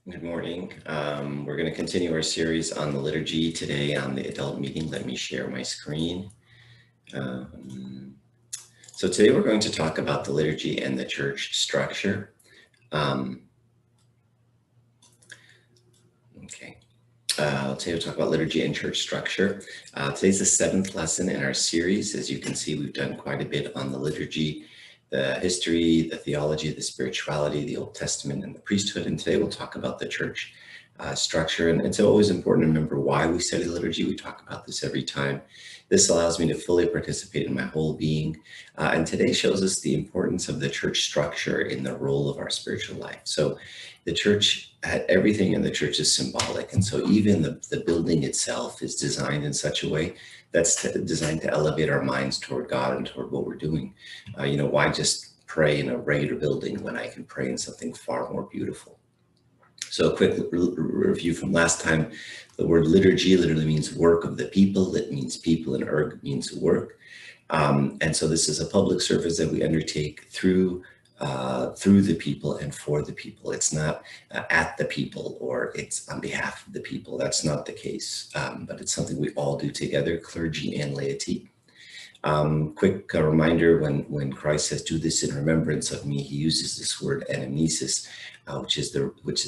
Good morning. We're going to continue our series on the liturgy today on the adult meeting. Let me share my screen. So today we're going to talk about the liturgy and the church structure. Today we'll talk about liturgy and church structure. Today's the seventh lesson in our series. As you can see, we've done quite a bit on the liturgy, the history, the theology, the spirituality, the Old Testament, and the priesthood. And today we'll talk about the church structure. And it's always important to remember why we study liturgy. We talk about this every time. This allows me to fully participate in my whole being. And today shows us the importance of the church structure in the role of our spiritual life. So the church, everything in the church is symbolic. And so even the building itself is designed in such a way that's designed to elevate our minds toward God and toward what we're doing. Why just pray in a regular building when I can pray in something far more beautiful? So a quick review from last time. The word liturgy literally means work of the people. It means people, and erg means work. And so this is a public service that we undertake through the people and for the people. It's not at the people or it's on behalf of the people. That's not the case, but it's something we all do together, clergy and laity. Quick reminder, when Christ says, "Do this in remembrance of me," he uses this word anamnesis, which is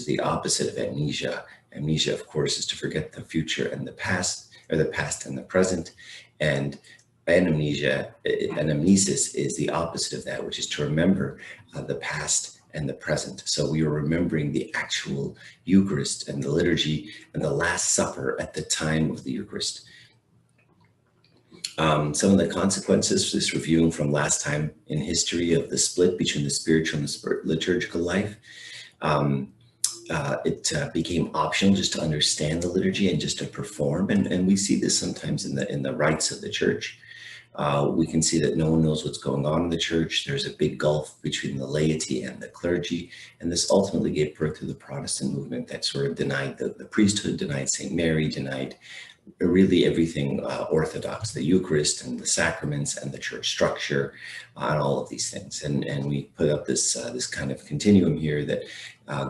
the opposite of amnesia. Amnesia, of course, is to forget the future and the past, or the past and the present. And anamnesis is the opposite of that, which is to remember the past and the present. So we are remembering the actual Eucharist and the liturgy and the Last Supper at the time of the Eucharist. Some of the consequences, just reviewing from last time in history of the split between the spiritual and the liturgical life. It became optional just to understand the liturgy and just to perform. And we see this sometimes in the rites of the church. We can see that no one knows what's going on in the church. There's a big gulf between the laity and the clergy. And this ultimately gave birth to the Protestant movement that sort of denied the priesthood, denied St. Mary, denied really everything Orthodox, the Eucharist and the sacraments and the church structure and all of these things. And we put up this kind of continuum here that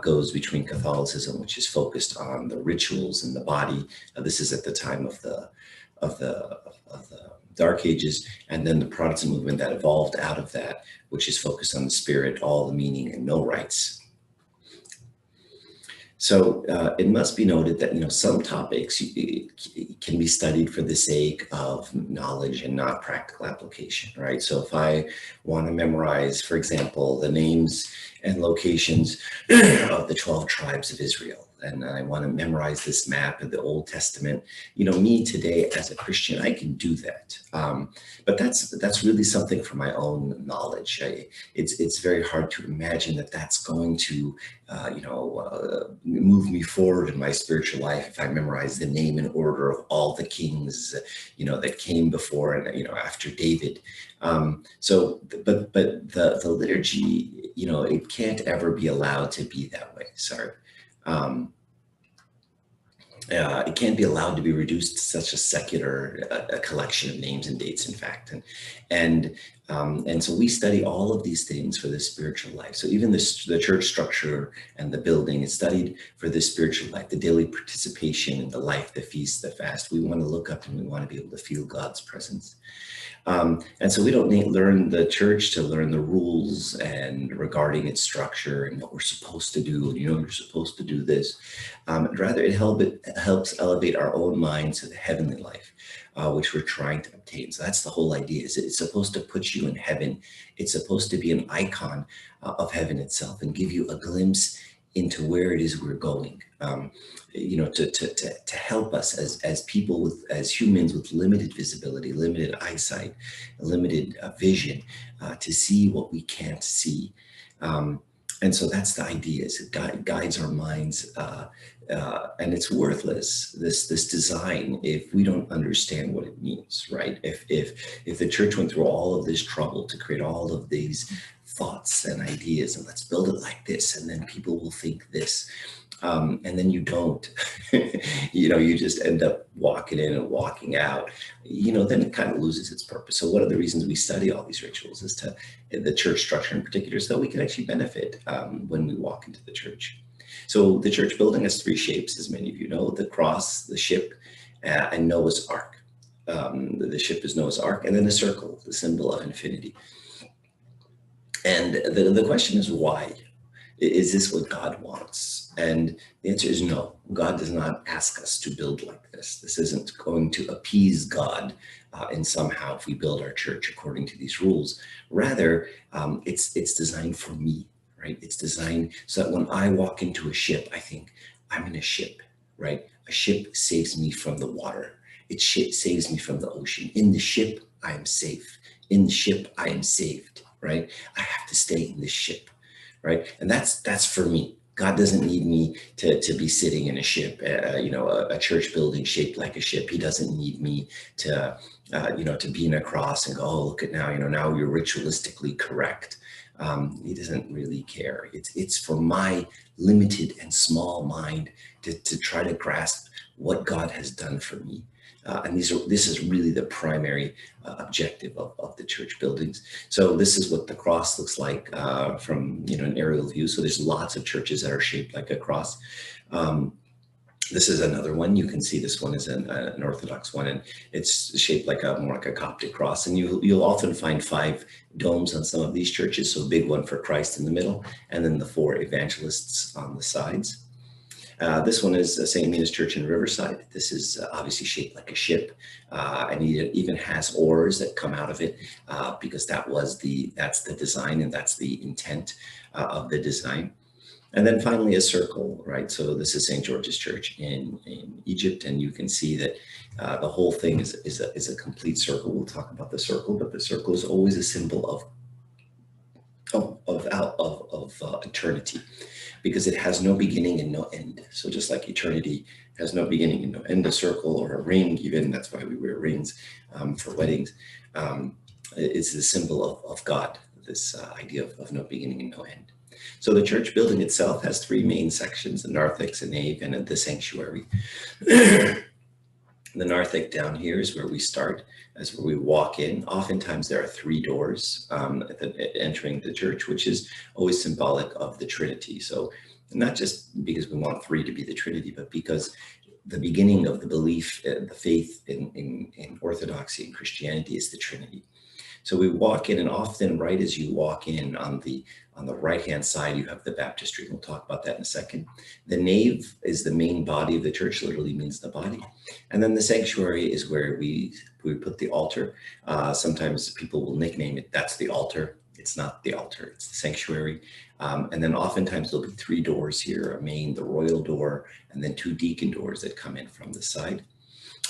goes between Catholicism, which is focused on the rituals and the body. This is at the time of the Dark Ages, and then the Protestant movement that evolved out of that, which is focused on the spirit, all the meaning, and no rites. So it must be noted that some topics can be studied for the sake of knowledge and not practical application, right? So if I want to memorize, for example, the names and locations of the 12 tribes of Israel, and I want to memorize this map of the Old Testament, me today as a Christian, I can do that. But that's really something for my own knowledge. It's very hard to imagine that that's going to, move me forward in my spiritual life if I memorize the name and order of all the kings, that came before and after David. But the liturgy, it can't ever be allowed to be that way. Sorry. It can't be allowed to be reduced to such a secular a collection of names and dates, in fact. And so we study all of these things for the spiritual life. So even the church structure and the building is studied for the spiritual life, the daily participation in the life, the feast, the fast. We want to look up and we want to be able to feel God's presence. And so we don't learn the church to learn the rules and regarding its structure and what we're supposed to do. You're supposed to do this. Rather, it helps elevate our own minds to the heavenly life, which we're trying to obtain. So that's the whole idea. Is it's supposed to put you in heaven. It's supposed to be an icon of heaven itself and give you a glimpse into where it is we're going. To help us as people as humans with limited visibility, limited eyesight, limited vision, to see what we can't see. And so that's the idea, is it guides our minds, and it's worthless, this design, if we don't understand what it means, right? If the church went through all of this trouble to create all of these thoughts and ideas, and let's build it like this, and then people will think this, and then you don't, you just end up walking in and walking out, then it kind of loses its purpose. So one of the reasons we study all these rituals is the church structure in particular, so that we can actually benefit when we walk into the church. So the church building has three shapes, as many of you know: the cross, the ship, and Noah's Ark. The ship is Noah's Ark, and then the circle, the symbol of infinity. And the question is why? Is this what God wants? And the answer is no. God does not ask us to build like this. This isn't going to appease God in somehow if we build our church according to these rules. Rather, it's designed for me, right? It's designed so that when I walk into a ship, I think I'm in a ship, right? A ship saves me from the water. It saves me from the ocean. In the ship, I am safe. In the ship, I am saved, right? I have to stay in this ship. Right, and that's for me. God doesn't need me to be sitting in a ship, a church building shaped like a ship. He doesn't need me to, to be in a cross and go, oh, look at now, now you're ritualistically correct. He doesn't really care. It's for my limited and small mind to try to grasp what God has done for me. And this is really the primary objective of the church buildings. So this is what the cross looks like from an aerial view. So there's lots of churches that are shaped like a cross. This is another one. You can see this one is an Orthodox one, and it's shaped more like a Coptic cross. And you'll often find 5 domes on some of these churches. So a big one for Christ in the middle, and then the 4 evangelists on the sides. This one is St. Mina's Church in Riverside. This is obviously shaped like a ship, and it even has oars that come out of it because that's the design and that's the intent of the design. And then finally a circle, right? So this is St. George's Church in Egypt, and you can see that the whole thing is a complete circle. We'll talk about the circle, but the circle is always a symbol of eternity, because it has no beginning and no end. So just like eternity has no beginning and no end, a circle or a ring, even, that's why we wear rings for weddings, it's the symbol of God, this idea of no beginning and no end. So the church building itself has 3 main sections: the narthex, a nave, and the sanctuary. The narthex down here is where we start, as where we walk in. Oftentimes there are 3 doors entering the church, which is always symbolic of the Trinity. So not just because we want 3 to be the Trinity, but because the beginning of the belief, the faith in Orthodoxy and Christianity is the Trinity. So we walk in, and often right as you walk in, on the right-hand side, you have the baptistry. We'll talk about that in a second. The nave is the main body of the church, literally means the body. And then the sanctuary is where we put the altar. Sometimes people will nickname it, that's the altar. It's not the altar, it's the sanctuary. And then oftentimes there'll be 3 doors here: a main, the royal door, and then 2 deacon doors that come in from the side.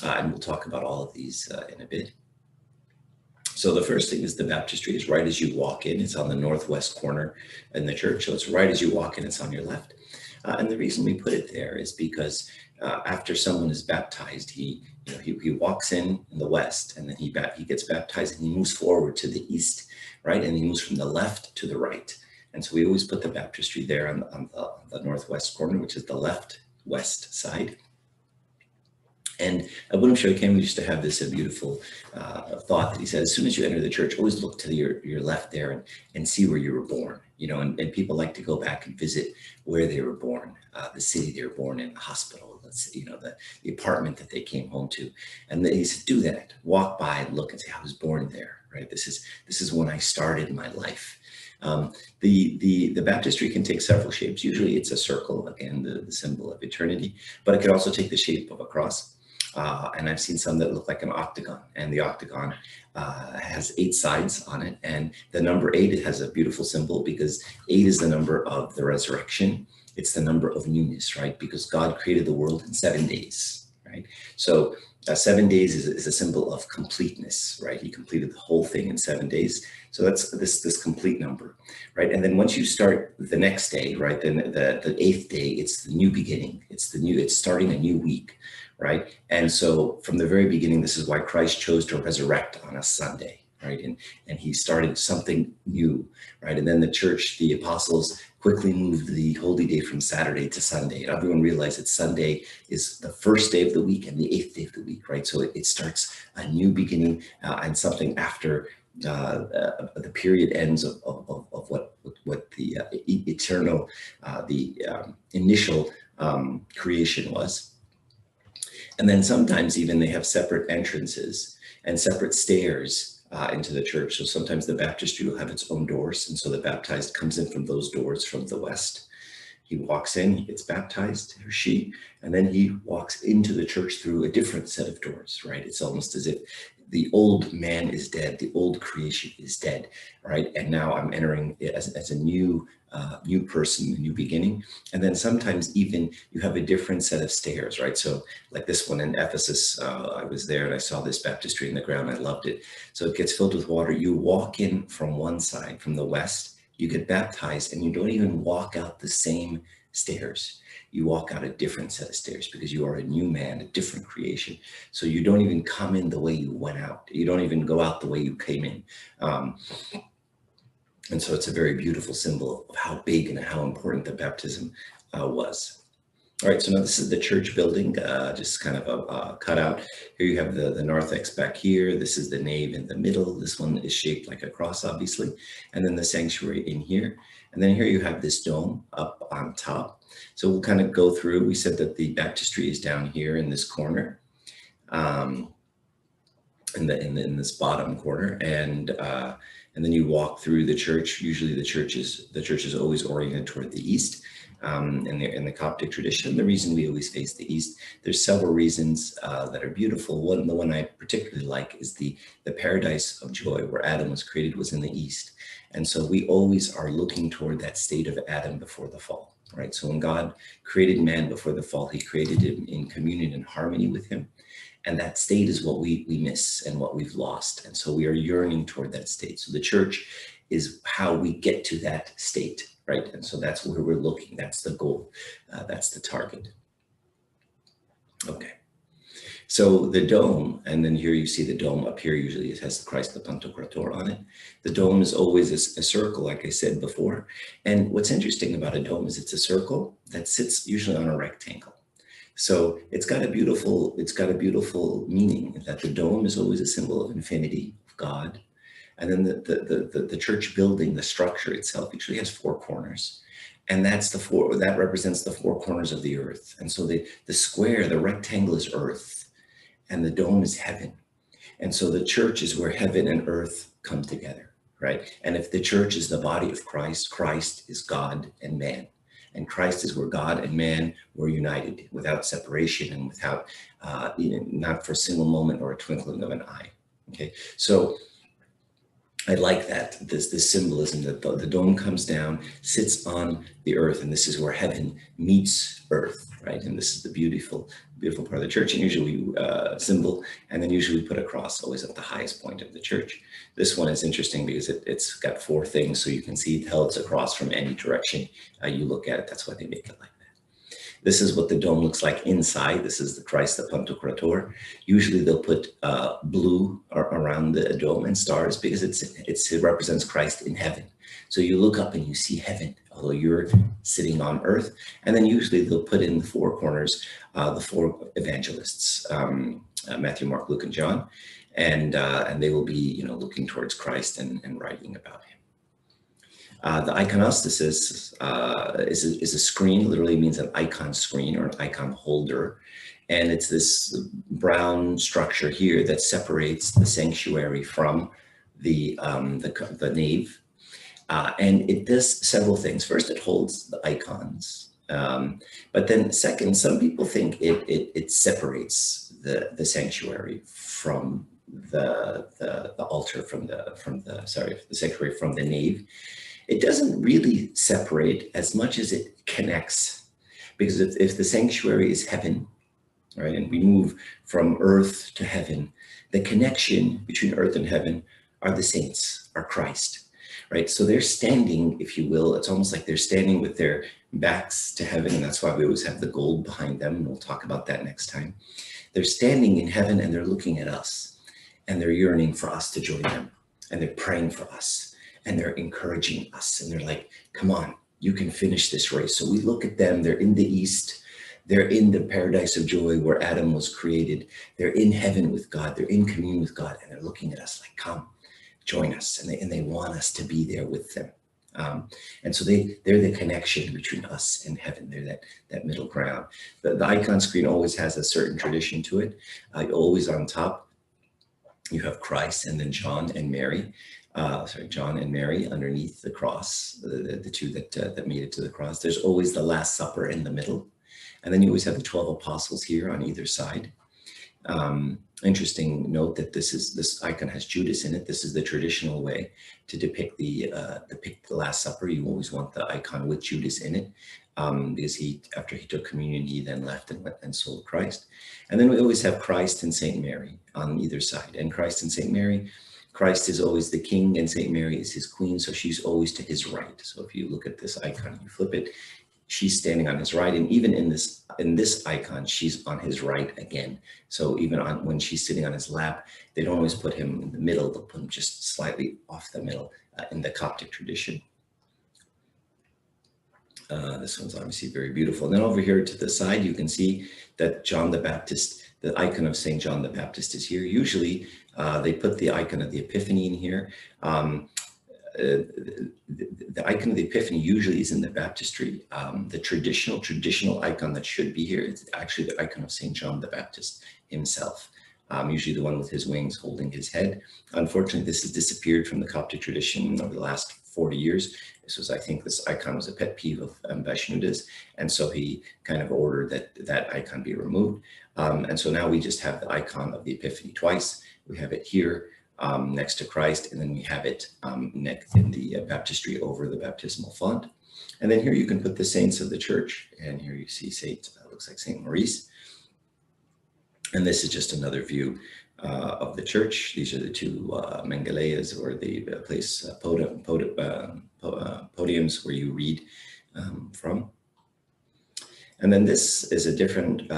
And we'll talk about all of these in a bit. So the first thing is the baptistry is right as you walk in. It's on the northwest corner in the church. So it's right as you walk in, it's on your left. And the reason we put it there is because after someone is baptized, he walks in the west, and then he gets baptized, and he moves forward to the east, right? And he moves from the left to the right. And so we always put the baptistry there on the northwest corner, which is the left west side. And William Sherry used to have this beautiful thought that he said, as soon as you enter the church, always look to your left there and see where you were born. And people like to go back and visit where they were born, the city they were born in, the hospital, the apartment that they came home to. And then he said, do that. Walk by and look and say, I was born there, right? This is when I started my life. The baptistry can take several shapes. Usually it's a circle, again, the symbol of eternity, but it can also take the shape of a cross. And I've seen some that look like an octagon, and the octagon has 8 sides on it. And the number 8, it has a beautiful symbol, because 8 is the number of the resurrection. It's the number of newness, right? Because God created the world in 7 days, right? So 7 days is a symbol of completeness, right? He completed the whole thing in 7 days. So that's this complete number, right? And then once you start the next day, right, then the 8th day, it's the new beginning. It's starting a new week, right? And so from the very beginning, this is why Christ chose to resurrect on a Sunday, right? And he started something new, right? And then the church, the apostles, quickly moved the holy day from Saturday to Sunday. And everyone realized that Sunday is the first day of the week and the 8th day of the week, right? So it starts a new beginning and something after the period ends of what the eternal, the initial creation was. And then sometimes even they have separate entrances and separate stairs into the church. So sometimes the baptistry will have its own doors. And so the baptized comes in from those doors from the west. He walks in, he gets baptized, or she, and then he walks into the church through a different set of doors, right? It's almost as if the old man is dead, the old creation is dead, right? And now I'm entering as a new person, a new beginning. And then sometimes even you have a different set of stairs, right? So like this one in Ephesus, I was there and I saw this baptistry in the ground. I loved it. So it gets filled with water. You walk in from one side, from the west, you get baptized and you don't even walk out the same stairs. You walk out a different set of stairs because you are a new man, a different creation. So you don't even come in the way you went out. You don't even go out the way you came in. And so it's a very beautiful symbol of how big and how important the baptism was. All right, so now this is the church building, just kind of a cutout. Here you have the narthex back here. This is the nave in the middle. This one is shaped like a cross, obviously. And then the sanctuary in here. And then here you have this dome up on top. So we'll kind of go through. We said that the baptistry is down here in this corner, in this bottom corner. And then you walk through the church. Usually the church is always oriented toward the east. In the Coptic tradition, the reason we always face the east, there's several reasons that are beautiful. The one I particularly like is the paradise of joy, where Adam was created, was in the east. And so we always are looking toward that state of Adam before the fall, right? So when God created man before the fall, he created him in communion and harmony with him. And that state is what we miss and what we've lost. And so we are yearning toward that state. So the church is how we get to that state, right? And so that's where we're looking. That's the goal. That's the target. Okay. So the dome, and then here you see the dome up here, usually it has the Christ the Pantocrator on it. The dome is always a circle, like I said before. And what's interesting about a dome is it's a circle that sits usually on a rectangle. So it's got a beautiful meaning that the dome is always a symbol of infinity, of God. And then the church building, the structure itself, usually has four corners. And that represents the four corners of the earth. And so the square, the rectangle is earth, and the dome is heaven. And so the church is where heaven and earth come together, right? And if the church is the body of Christ, Christ is God and man. And Christ is where God and man were united without separation and without, not for a single moment or a twinkling of an eye. Okay, so I like that, this symbolism that the dome comes down, sits on the earth, and this is where heaven meets earth, right? And this is the beautiful part of the church, and usually symbol, and then usually we put a cross always at the highest point of the church. This one is interesting because it's got four things, so you can see it it's a cross from any direction you look at it. That's why they make it like that. This is what the dome looks like inside. This is the Christ the Pantocrator. Usually they'll put blue around the dome and stars because it represents Christ in heaven. So you look up and you see heaven, although you're sitting on earth. And then usually they'll put in the four corners, the four evangelists, Matthew, Mark, Luke, and John. And they will be, looking towards Christ and writing about him. The iconostasis is a screen, literally means an icon screen or an icon holder. And it's this brown structure here that separates the sanctuary from the nave. And it does several things. First, it holds the icons. But then second, some people think it separates the sanctuary from the altar, the sanctuary from the nave. It doesn't really separate as much as it connects, because if the sanctuary is heaven, right, and we move from earth to heaven, the connection between earth and heaven are the saints, are Christ, right? So they're standing, if you will, it's almost like they're standing with their backs to heaven, and that's why we always have the gold behind them, and we'll talk about that next time. They're standing in heaven and they're looking at us, and they're yearning for us to join them, and they're praying for us. And they're encouraging us, and they're like, come on, you can finish this race. So we look at them, they're in the east, they're in the paradise of joy where Adam was created. They're in heaven with God, they're in communion with God, and they're looking at us like, come, join us, and they want us to be there with them. And so they're the connection between us and heaven. They're that middle ground. The icon screen always has a certain tradition to it. Always on top, you have Christ, and then John and Mary. John and Mary underneath the cross, the two that made it to the cross. There's always the Last Supper in the middle. And then you always have the 12 apostles here on either side. Interesting note that this icon has Judas in it. This is the traditional way to depict the Last Supper. You always want the icon with Judas in it, because after he took communion, he then left and went and sold Christ. And then we always have Christ and Saint Mary on either side. And Christ and Saint Mary, Christ is always the king and Saint Mary is his queen, so she's always to his right. So if you look at this icon, you flip it, she's standing on his right, and even in this icon, she's on his right again. So even when she's sitting on his lap, they don't always put him in the middle; they'll put him just slightly off the middle in the Coptic tradition. This one's obviously very beautiful. And then over here to the side, you can see that John the Baptist, the icon of Saint John the Baptist, is here. Usually, they put the icon of the Epiphany in here. The icon of the Epiphany usually is in the baptistry. The traditional icon that should be here is actually the icon of St. John the Baptist himself, usually the one with his wings holding his head. Unfortunately, this has disappeared from the Coptic tradition over the last 40 years. I think this icon was a pet peeve of Bashnuda's, and so he kind of ordered that icon be removed. And so now we just have the icon of the Epiphany twice. We have it here next to Christ, and then we have it next in the baptistry over the baptismal font. And then here you can put the saints of the church, and here you see looks like Saint Maurice. And this is just another view of the church. These are the two mengaleias, or the place podiums where you read from. And then this is a different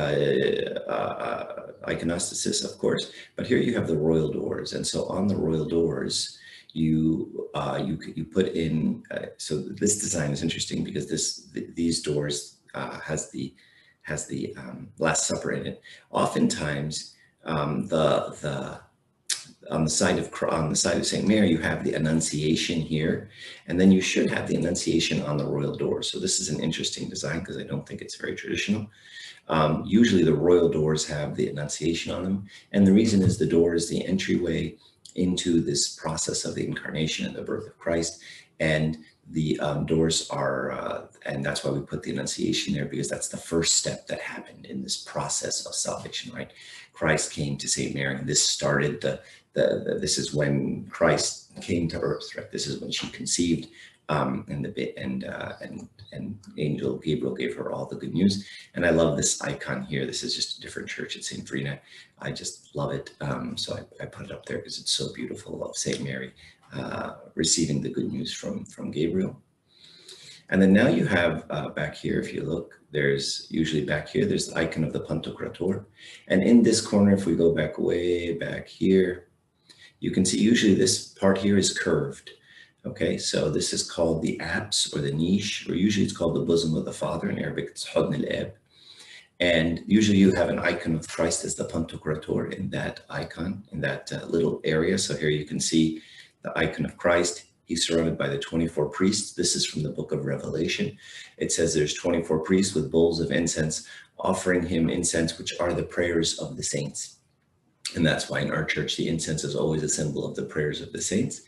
iconostasis, of course, but here you have the royal doors. And so on the royal doors, you put in, so this design is interesting because these doors has the Last Supper in it. Oftentimes, on the side of Saint Mary, you have the Annunciation here, and then you should have the Annunciation on the royal door. So this is an interesting design because I don't think it's very traditional. Usually the royal doors have the Annunciation on them, and the reason is the door is the entryway into this process of the incarnation and the birth of Christ, and the doors are, and that's why we put the Annunciation there, because that's the first step that happened in this process of salvation, right? Christ came to Saint Mary, and this started this is when Christ came to earth, right? This is when she conceived, and Angel Gabriel gave her all the good news. And I love this icon here. This is just a different church at St. Verena. I just love it. So I put it up there because it's so beautiful, of St. Mary receiving the good news from Gabriel. And then now you have back here, if you look, there's usually back here, there's the icon of the Pantocrator. And in this corner, if we go back way back here, you can see usually this part here is curved. Okay, so this is called the apse or the niche, or usually it's called the bosom of the Father. In Arabic, it's Hodn al-Ab. And usually you have an icon of Christ as the Pantocrator in that icon, in that little area. So here you can see the icon of Christ. He's surrounded by the 24 priests. This is from the book of Revelation. It says there's 24 priests with bowls of incense, offering him incense, which are the prayers of the saints. And that's why in our church, the incense is always a symbol of the prayers of the saints.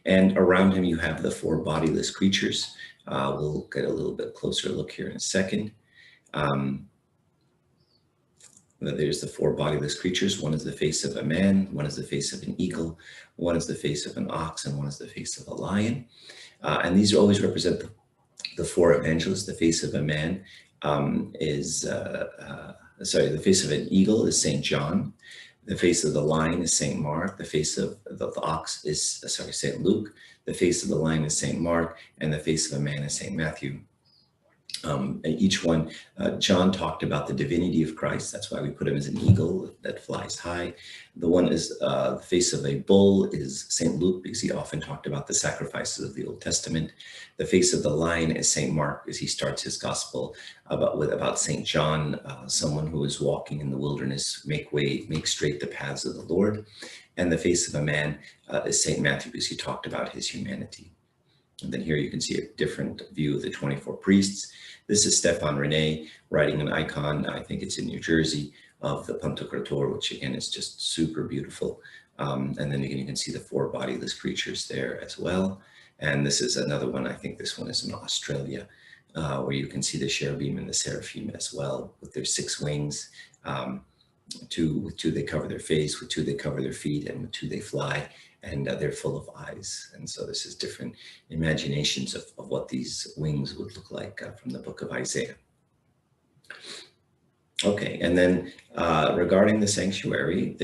And around him, you have the four bodiless creatures. We'll get a little bit closer look here in a second. There's the four bodiless creatures. One is the face of a man, one is the face of an eagle, one is the face of an ox, and one is the face of a lion. And these always represent the four evangelists. The face of a man the face of an eagle is St. John. The face of the lion is St. Mark. The face of the ox is, St. Luke. The face of the lion is St. Mark. And the face of a man is St. Matthew. Each one, John talked about the divinity of Christ. That's why we put him as an eagle that flies high. The one is the face of a bull is St. Luke, because he often talked about the sacrifices of the Old Testament. The face of the lion is St. Mark, as he starts his gospel about St. John, someone who is walking in the wilderness, make straight the paths of the Lord. And the face of a man is St. Matthew, because he talked about his humanity. And then here you can see a different view of the 24 priests. This is Stefan Rene writing an icon, I think it's in New Jersey, of the Pantocrator, which again is just super beautiful. And then again, you can see the 4 bodiless creatures there as well. And this is another one, I think this one is in Australia, where you can see the cherubim and the seraphim as well, with their 6 wings. With 2 they cover their face, with 2 they cover their feet, and with 2 they fly. And they're full of eyes. And so this is different imaginations of what these wings would look like from the book of Isaiah. Okay, and then regarding the sanctuary,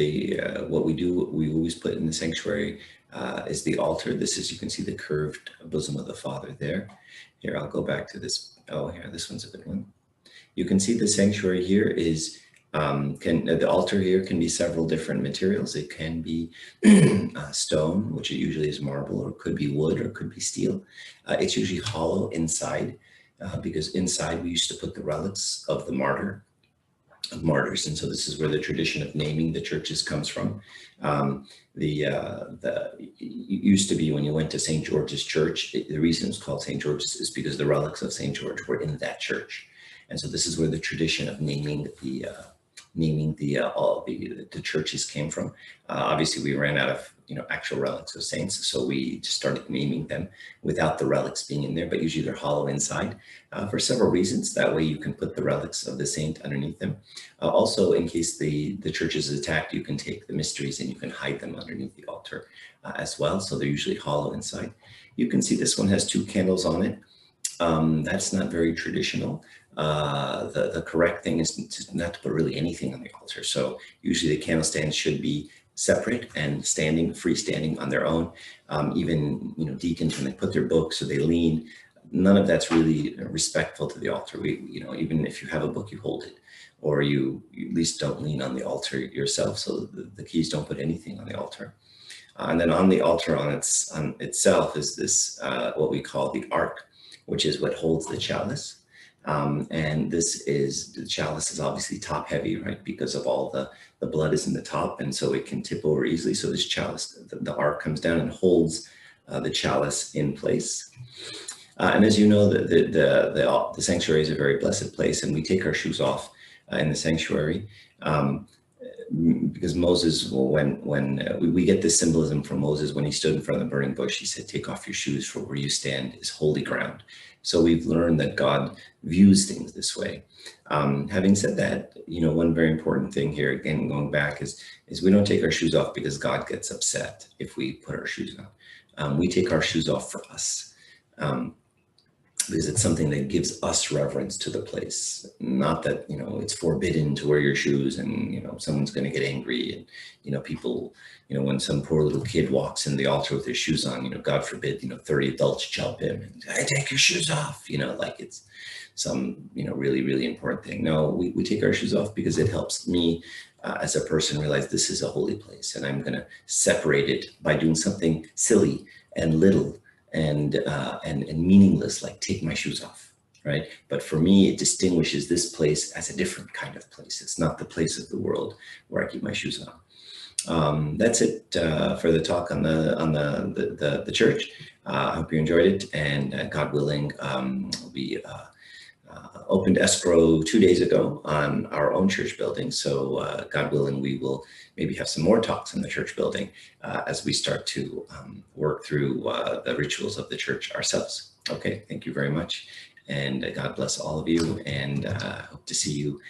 what we always put in the sanctuary is the altar. This is, you can see the curved bosom of the Father there. Here, I'll go back to this. Oh, here, this one's a good one. You can see the sanctuary here is the altar here can be several different materials. It can be stone, which usually is marble, or it could be wood, or it could be steel. It's usually hollow inside, because inside we used to put the relics of the martyrs, and so this is where the tradition of naming the churches comes from. It used to be when you went to St. George's Church, the reason it's called St. George's is because the relics of St. George were in that church. And so this is where the tradition of naming the churches came from. Obviously, we ran out of actual relics of saints, so we just started naming them without the relics being in there. But usually they're hollow inside for several reasons. That way you can put the relics of the saint underneath them. Also, in case the church is attacked, you can take the mysteries and you can hide them underneath the altar as well. So they're usually hollow inside. You can see this one has 2 candles on it. That's not very traditional. The correct thing is not to put really anything on the altar. So usually the candle stands should be separate and freestanding on their own. Even deacons, when they put their books or they lean, none of that's really respectful to the altar. Even if you have a book, you hold it, or you at least don't lean on the altar yourself. So the keys don't put anything on the altar. And then on the altar on itself is this what we call the ark, which is what holds the chalice. And the chalice is obviously top heavy, right? Because of all the blood is in the top, and so it can tip over easily. So this chalice, the ark comes down and holds the chalice in place. And as you know, the sanctuary is a very blessed place, and we take our shoes off in the sanctuary. Because Moses, when we get this symbolism from Moses, when he stood in front of the burning bush, he said, "Take off your shoes, for where you stand is holy ground." So we've learned that God views things this way. Having said that, one very important thing here, again, going back, is we don't take our shoes off because God gets upset if we put our shoes on. We take our shoes off for us. Because it's something that gives us reverence to the place. Not that, it's forbidden to wear your shoes and, someone's going to get angry. And, people, when some poor little kid walks in the altar with their shoes on, God forbid, 30 adults jump him and say, "Hey, take your shoes off," like it's some, really, really important thing. No, we take our shoes off because it helps me as a person realize this is a holy place, and I'm going to separate it by doing something silly and little and meaningless, like take my shoes off, right? But for me, it distinguishes this place as a different kind of place. It's not the place of the world where I keep my shoes on. That's it for the talk on the church. I hope you enjoyed it, and God willing, we opened escrow 2 days ago on our own church building. So God willing, we will maybe have some more talks in the church building as we start to work through the rituals of the church ourselves. Okay, thank you very much. And God bless all of you, and hope to see you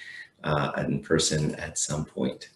in person at some point.